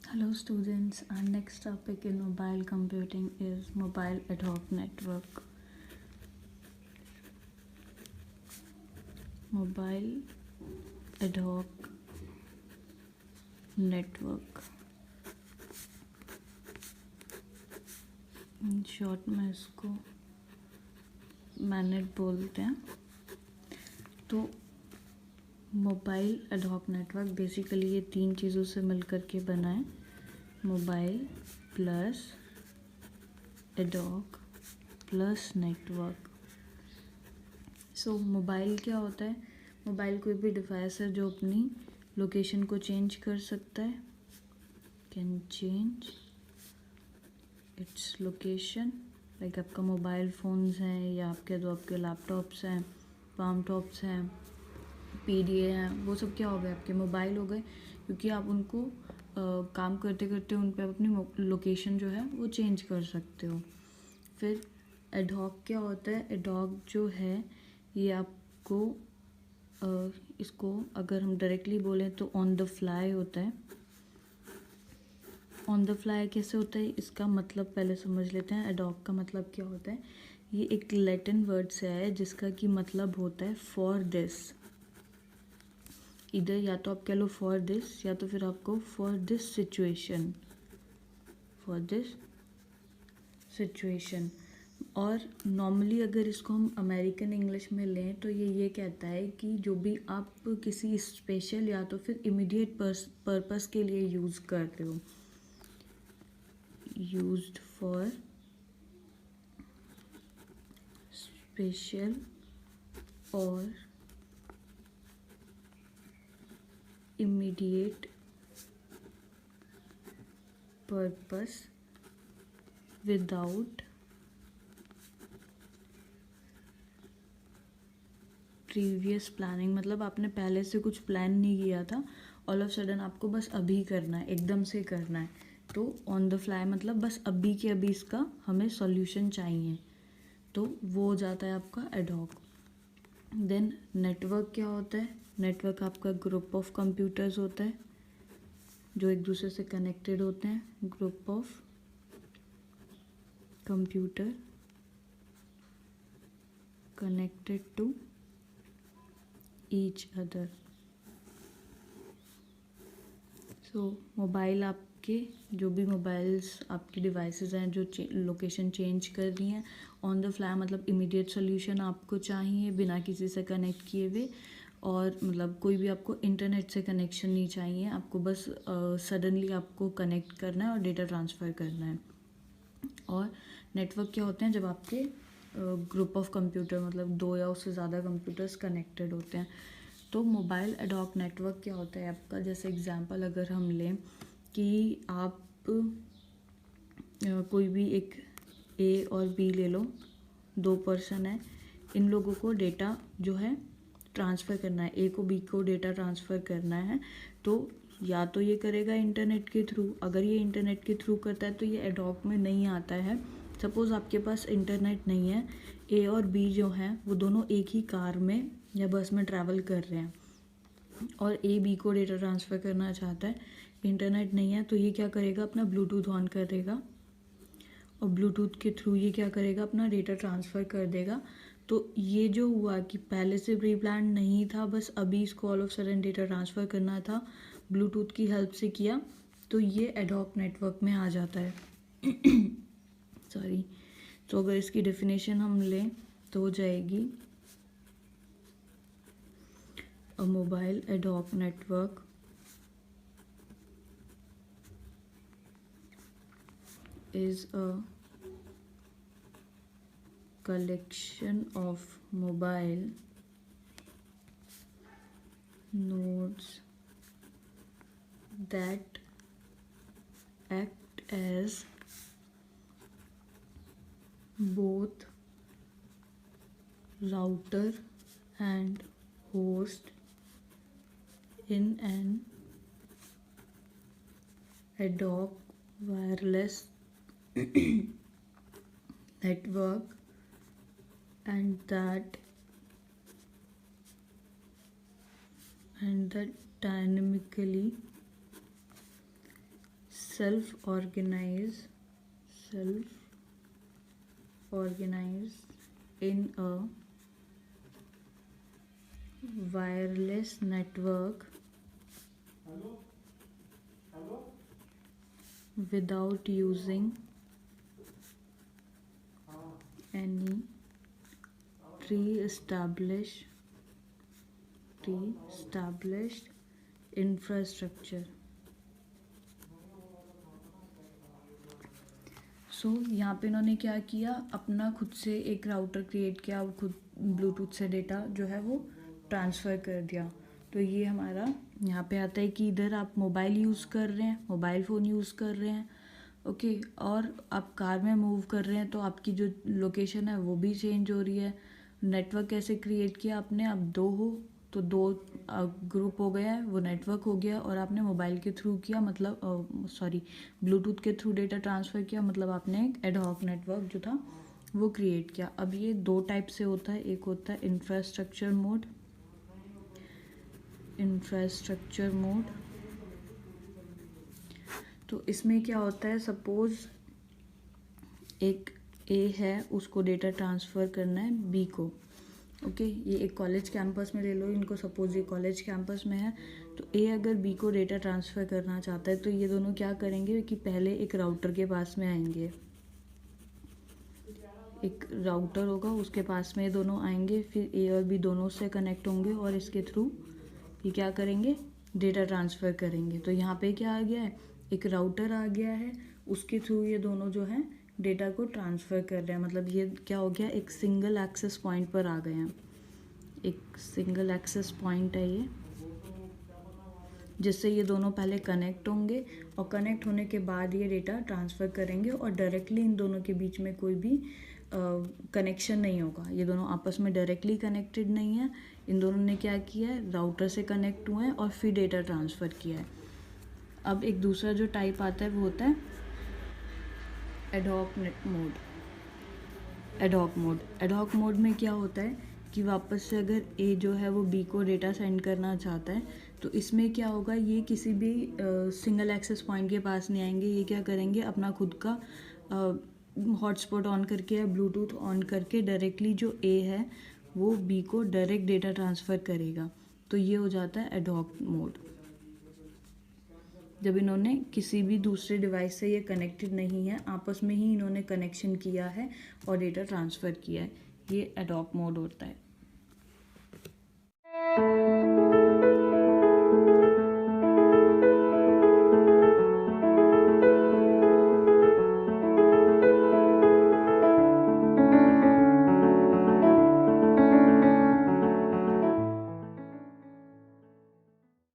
Hello students, our next topic in mobile computing is mobile ad hoc network. Mobile ad hoc network. In short में इसको MANET बोलते हैं. तो mobile ad hoc network basically ये तीन चीज़ों से मिलकर के बना है. Mobile plus ad hoc plus network. So mobile क्या होता है? मोबाइल कोई भी डिवाइस है जो अपनी लोकेशन को चेंज कर सकता है. Can change its location. Like आपका मोबाइल फ़ोन्स हैं या आपके लैपटॉप्स हैं, पाम टॉप्स हैं, PDA हैं, वो सब क्या हो गए? आपके मोबाइल हो गए, क्योंकि आप उनको काम करते करते उन पर अपनी लोकेशन जो है वो चेंज कर सकते हो. फिर एड हॉक क्या होता है? एड हॉक जो है ये आपको इसको अगर हम डायरेक्टली बोलें तो ऑन द फ्लाई होता है. ऑन द फ्लाई कैसे होता है इसका मतलब पहले समझ लेते हैं. एड हॉक का मतलब क्या होता है? ये एक लैटिन वर्ड से आया है जिसका कि मतलब होता है फॉर दिस. इधर या तो आप कह लो फॉर दिस या तो फिर आपको for this situation, for this situation. और नॉर्मली अगर इसको हम अमेरिकन इंग्लिश में लें तो ये कहता है कि जो भी आप किसी स्पेशल या तो फिर इमीडिएट पर्पस के लिए यूज़ कर रहे हो, यूज्ड फॉर स्पेशल और immediate purpose without previous planning. मतलब आपने पहले से कुछ प्लान नहीं किया था, ऑल ऑफ सडन आपको बस अभी करना है, एकदम से करना है. तो ऑन द फ्लाई मतलब बस अभी के अभी इसका हमें सॉल्यूशन चाहिए, तो वो हो जाता है आपका एड हॉक. देन नेटवर्क क्या होता है? नेटवर्क आपका ग्रुप ऑफ कंप्यूटर्स होता है जो एक दूसरे से कनेक्टेड होते हैं. Group of computer connected to each other. So mobile आपके जो भी मोबाइल्स आपकी डिवाइसेस हैं जो लोकेशन चेंज कर रही हैं ऑन द फ्लाई, मतलब इमीडिएट सोल्यूशन आपको चाहिए बिना किसी से कनेक्ट किए हुए. और मतलब कोई भी आपको इंटरनेट से कनेक्शन नहीं चाहिए, आपको बस सडनली आपको कनेक्ट करना है और डेटा ट्रांसफ़र करना है. और नेटवर्क क्या होते हैं? जब आपके ग्रुप ऑफ कंप्यूटर मतलब दो या उससे ज़्यादा कंप्यूटर्स कनेक्टेड होते हैं. तो मोबाइल एड हॉक नेटवर्क क्या होता है आपका? जैसे एग्जांपल अगर हम लें कि आप कोई भी एक A और B ले लो, दो पर्सन है, इन लोगों को डेटा जो है ट्रांसफ़र करना है. A को B को डेटा ट्रांसफ़र करना है, तो या तो ये करेगा इंटरनेट के थ्रू. अगर ये इंटरनेट के थ्रू करता है तो ये एड हॉक में नहीं आता है. सपोज़ आपके पास इंटरनेट नहीं है, A और B जो हैं वो दोनों एक ही कार में या बस में ट्रैवल कर रहे हैं और A B को डेटा ट्रांसफ़र करना चाहता है, इंटरनेट नहीं है, तो ये क्या करेगा? अपना ब्लूटूथ ऑन कर देगा और ब्लूटूथ के थ्रू ये क्या करेगा? अपना डेटा ट्रांसफ़र कर देगा. तो ये जो हुआ कि पहले से प्री प्लान नहीं था, बस अभी इसको all of sudden data transfer करना था, ब्लूटूथ की हेल्प से किया, तो ये एड हॉक नेटवर्क में आ जाता है. सॉरी. तो अगर इसकी डेफिनेशन हम लें तो हो जाएगी a mobile ad hoc network is a collection of mobile nodes that act as both router and host in an ad hoc wireless network, and that dynamically self organise in a wireless network without using any pre-established infrastructure. यहाँ पे इन्होंने क्या किया, अपना खुद से एक router create किया और खुद ब्लूटूथ से डेटा जो है वो ट्रांसफ़र कर दिया। तो ये हमारा यहाँ पे आता है कि इधर आप मोबाइल यूज़ कर रहे हैं, मोबाइल फ़ोन यूज़ कर रहे हैं, ओके, और आप कार में मूव कर रहे हैं तो आपकी जो लोकेशन है वो भी चेंज हो रही है। नेटवर्क कैसे क्रिएट किया आपने, आप दो हो तो दो ग्रुप हो गया है, वो नेटवर्क हो गया, और आपने मोबाइल के थ्रू किया, मतलब ब्लूटूथ के थ्रू डेटा ट्रांसफ़र किया, मतलब आपने एक एडहॉक नेटवर्क जो था वो क्रिएट किया। अब ये दो टाइप से होता है, एक होता है इंफ्रास्ट्रक्चर मोड। तो इसमें क्या होता है, सपोज़ एक ए है, उसको डेटा ट्रांसफ़र करना है बी को, ओके, ये एक कॉलेज कैंपस में ले लो इनको, सपोज़ ये कॉलेज कैंपस में है, तो ए अगर बी को डेटा ट्रांसफ़र करना चाहता है तो ये दोनों क्या करेंगे कि पहले एक राउटर के पास में आएंगे, एक राउटर होगा उसके पास में ये दोनों आएंगे, फिर ए और बी दोनों से कनेक्ट होंगे और इसके थ्रू ये क्या करेंगे, डेटा ट्रांसफ़र करेंगे। तो यहाँ पे क्या आ गया है, एक राउटर आ गया है, उसके थ्रू ये दोनों जो है डेटा को ट्रांसफ़र कर रहे हैं, मतलब ये क्या हो गया, एक सिंगल एक्सेस पॉइंट पर आ गए हैं, एक सिंगल एक्सेस पॉइंट है ये, जिससे ये दोनों पहले कनेक्ट होंगे और कनेक्ट होने के बाद ये डेटा ट्रांसफ़र करेंगे और डायरेक्टली इन दोनों के बीच में कोई भी कनेक्शन नहीं होगा, ये दोनों आपस में डायरेक्टली कनेक्टेड नहीं है। इन दोनों ने क्या किया है, राउटर से कनेक्ट हुए हैं और फिर डेटा ट्रांसफ़र किया है। अब एक दूसरा जो टाइप आता है वो होता है एडहॉक मोड में क्या होता है कि वापस से अगर ए जो है वो बी को डेटा सेंड करना चाहता है तो इसमें क्या होगा, ये किसी भी सिंगल एक्सेस पॉइंट के पास नहीं आएंगे, ये क्या करेंगे, अपना खुद का हॉटस्पॉट ऑन करके या ब्लूटूथ ऑन करके डायरेक्टली जो ए है वो बी को डायरेक्ट डेटा ट्रांसफ़र करेगा। तो ये हो जाता है एडहॉक मोड, जब इन्होंने किसी भी दूसरे डिवाइस से ये कनेक्टेड नहीं है, आपस में ही इन्होंने कनेक्शन किया है और डेटा ट्रांसफ़र किया है, ये एडहॉक मोड होता है।